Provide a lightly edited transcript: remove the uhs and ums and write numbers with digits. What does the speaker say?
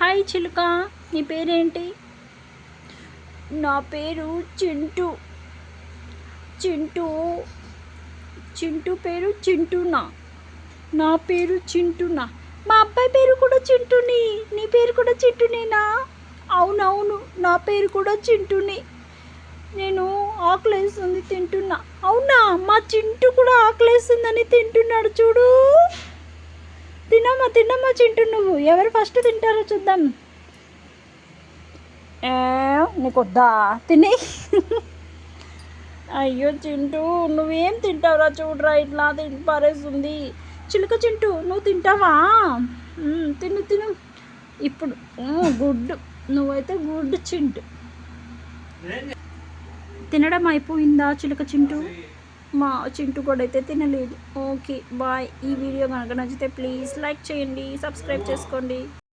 Hi చిలుక, నీ పేరేంటి? నా పేరు చింటూ. చింటూ చింటూ పేరు చింటూనా? నా పేరు చింటూనా? మా అబ్బాయి పేరు కూడా చింటూని. నీ పేరు కూడా చింటూనేనా? అవునవును, నా పేరు కూడా చింటూని. నేను ఆకలేస్తుంది తింటున్నా. అవునా, మా చింటూ కూడా ఆకలేస్తుందని తింటున్నాడు చూడు. తినమ్మా చింటూ, నువ్వు ఎవరు ఫస్ట్ తింటారో చూద్దాం. నీకు వద్దా తిని? అయ్యో చింటూ, నువ్వేం తింటావురా? చూడరా, ఇట్లా తిని పారేస్తుంది. చిలుక చింటూ, నువ్వు తింటావా? తిను. ఇప్పుడు గుడ్డు, నువ్వైతే గుడ్డు చింటూ. తినడం అయిపోయిందా చిలుక చింటూ? మా చింటూ కూడా అయితే తినలేదు. Okay bye. ఈ వీడియో కనుక నచ్చితే ప్లీజ్ లైక్ చేయండి, సబ్స్క్రైబ్ చేసుకోండి.